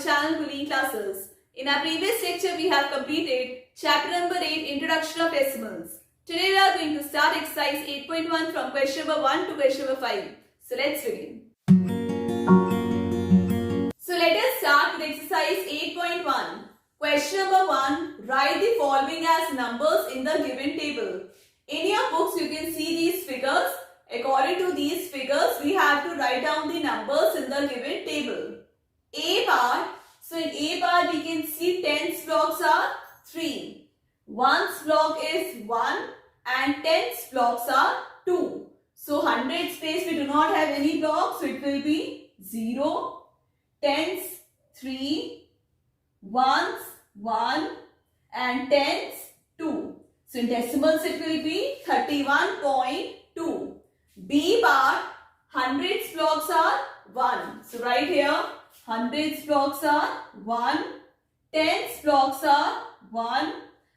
channel Bullying Classes. In our previous lecture, we have completed chapter number 8, Introduction of Decimals. Today we are going to start exercise 8.1 from question number 1 to question number 5. So let's begin. So let us start with exercise 8.1. Question number 1. Write the following as numbers in the given table. In your books, you can see these figures. According to these figures, we have to write down the numbers in the given table. A part. So in A part, we can see tens blocks are 3. Ones block is 1 and tens blocks are 2. So hundreds place we do not have any blocks, so it will be 0, tens 3, ones 1 and tens 2. So in decimals it will be 31.2. B part, hundreds blocks are 1. So right here, hundreds blocks are 1, tens blocks are 1.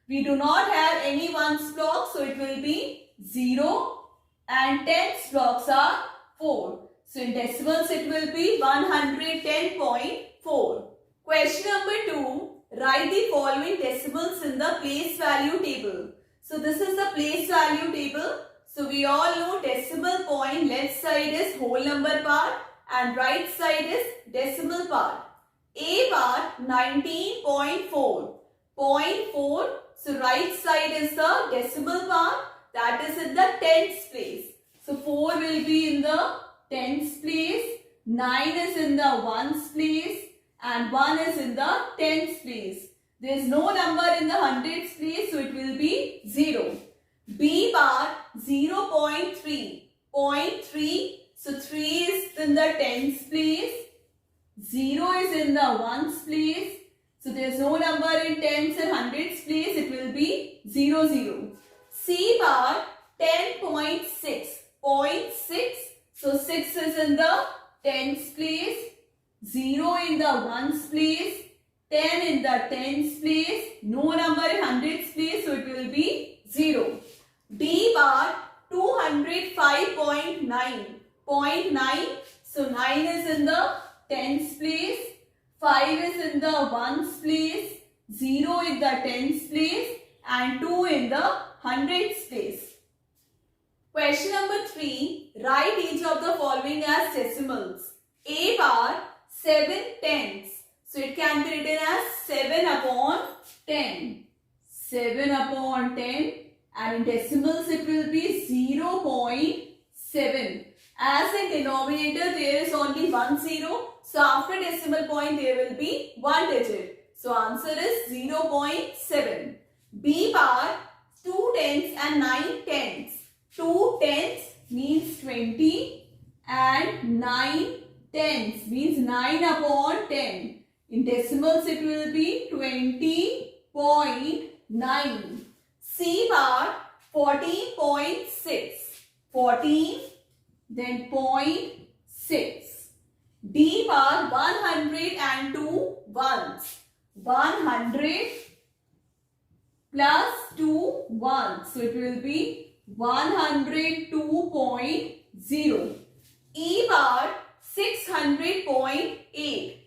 We do not have any ones block, so it will be 0 and tens blocks are 4. So in decimals it will be 110.4. Question number 2. Write the following decimals in the place value table. So this is the place value table. So we all know decimal point, left side is whole number part and right side is decimal part. A part 19.4. 0.4. So right side is the decimal part, that is in the tens place. So 4 will be in the tens place, 9 is in the ones place and 1 is in the tens place. There is no number in the hundreds place, so it will be 0. B part 0.3. 0.3. So 3 is in the tens place, 0 is in the ones place. So there is no number in tens and hundreds place, it will be 0, 0. C part 10.6. 0.6. So 6 is in the tens place, 0 in the ones place, 10 in the tens place, no number in hundreds place, so it will be 0. D part 205.9. 0.9. So 9 is in the tens place, 5 is in the ones place, 0 in the tens place and 2 in the hundreds place. Question number 3. Write each of the following as decimals. A part 7 tenths. So it can be written as 7 upon 10. 7 upon 10 and in decimals it will be 0.7. As in denominator there is only 1 0. So after decimal point there will be 1 digit. So answer is 0.7. B part 2 tenths and 9 tenths. 2 tenths means 20 and 9 tenths means 9 upon 10. In decimals it will be 20.9. C part 14.6. 14 then 0.6. D part 102 ones. 100 plus 2 ones. So it will be 102.0. E part 600.8.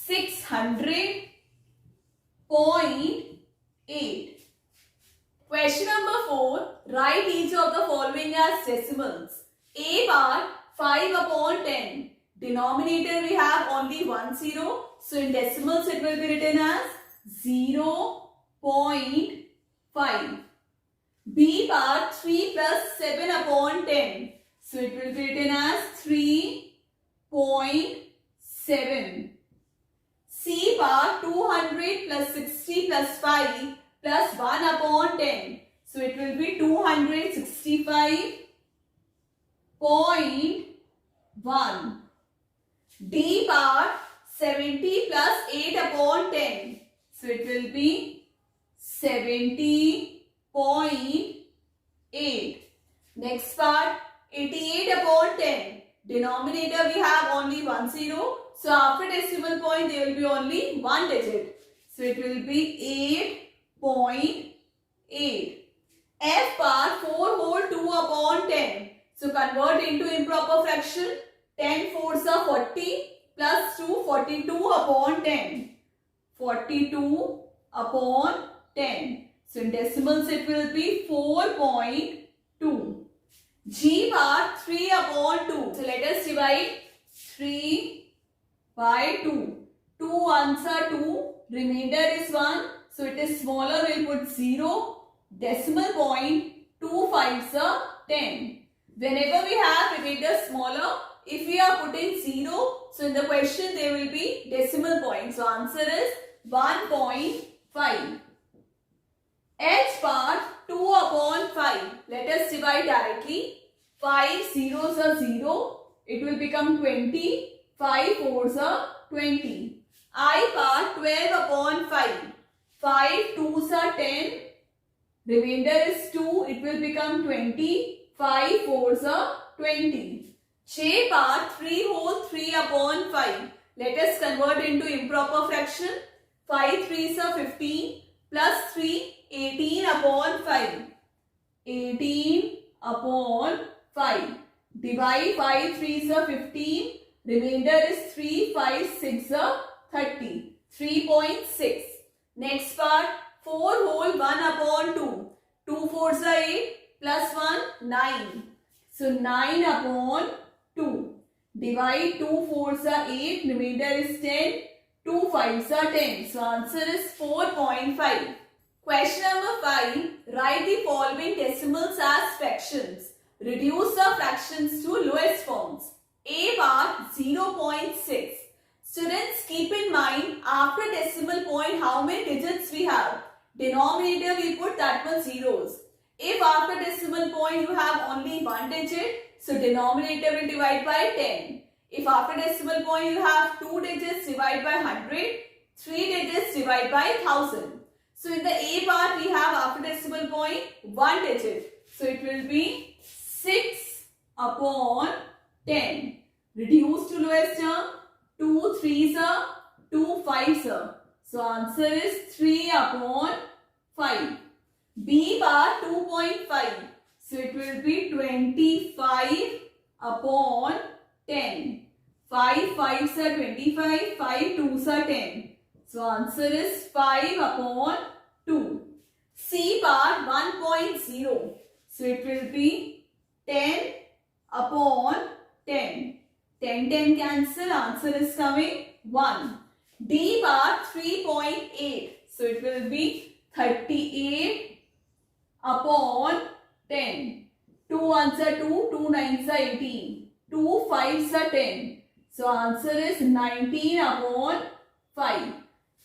600.8. Question number 4. Write each of the following as decimals. A part 5 upon 10. Denominator we have only 1 0. So in decimals it will be written as 0.5. B part 3 plus 7 upon 10. So it will be written as 3.7. C part 200 plus 60 plus 5 plus 1 upon 10. So it will be 265.1. D part 70 plus 8 upon 10. So it will be 70.8. Next part 88 upon 10. Denominator we have only 1 0. So after decimal point there will be only 1 digit. So it will be 8.8. F part 4 whole 2 upon 10. So convert into improper fraction. 10 fours are 40 plus 2, 42 upon 10. 42 upon 10. So in decimals it will be 4.2. G part 3 upon 2. So let us divide 3 by 2. 2 ones are 2. Remainder is 1. So it is smaller. We'll put 0. Decimal point 2 fives are 10. Whenever we have remainder smaller, if we are putting 0, so in the question there will be decimal point. So answer is 1.5. H part 2 upon 5. Let us divide directly. 5 zeros are 0. It will become 20. 5 fours are 20. I part 12 upon 5. 5 twos are 10. Remainder is 2. It will become 20. 5 fours are 20. J part 3 whole 3 upon 5. Let us convert into improper fraction. 5 threes are 15 plus 3, 18 upon 5. 18 upon 5. Divide 5 threes are 15. Remainder is 3, 5, 6 are 30. 3.6. Next part 4 whole 1 upon 2. 2 fours are 8 plus 1, 9. So 9 upon 2. Divide 2 fours are 8. Remainder is 10. 2 fives are 10. So answer is 4.5. Question number 5. Write the following decimals as fractions. Reduce the fractions to lowest forms. A part 0.6. Students, keep in mind after decimal point how many digits we have. Denominator we put that much zeros. If after decimal point you have only one digit, so denominator will divide by 10. If after decimal point you have 2 digits, divide by 100. 3 digits, divide by 1000. So in the A part we have after decimal point 1 digit. So it will be 6 upon 10. Reduce to lowest term. 2 threes are 2 fives are. So answer is 3 upon 5. B bar 2.5. So it will be 25 upon 10. 5 fives are 25. 5 twos are 10. So answer is 5 upon 2. C bar 1.0. So it will be 10 upon 10. 10 cancel. Answer is coming 1. D bar 3.8. So it will be 38 upon 10. 2 ones are 2. 2 nines are 18. 2 fives are 10. So answer is 19 upon 5.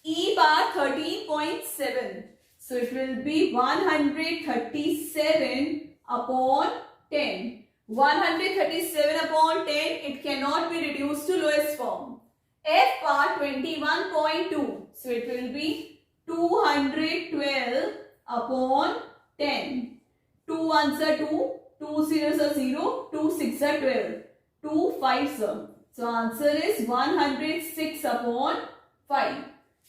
E bar 13.7. So it will be 137 upon 10. 137 upon 10, it cannot be reduced to lowest form. F bar 21.2. So it will be 212 upon 10. 2 ones are 2. 2 zeros are 0. 2 6 are 12. 2 fives are. So answer is 106 upon 5.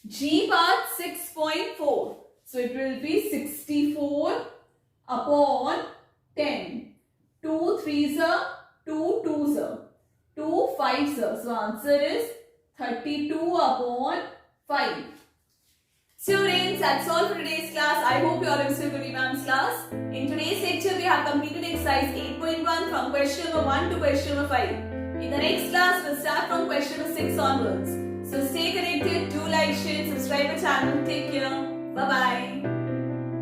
G bar 6.4. So it will be 64 upon 10. 2 threes are 2 twos are. 2 fives are. So answer is 32 upon 5. Students, that's all for today's class. I hope you all have listened to the ma'am's class. In today's lecture, we have completed exercise 8.1 from question number 1 to question number 5. In the next class, we'll start from question number 6 onwards. So stay connected, do like, share, subscribe our channel. Take care. Bye-bye.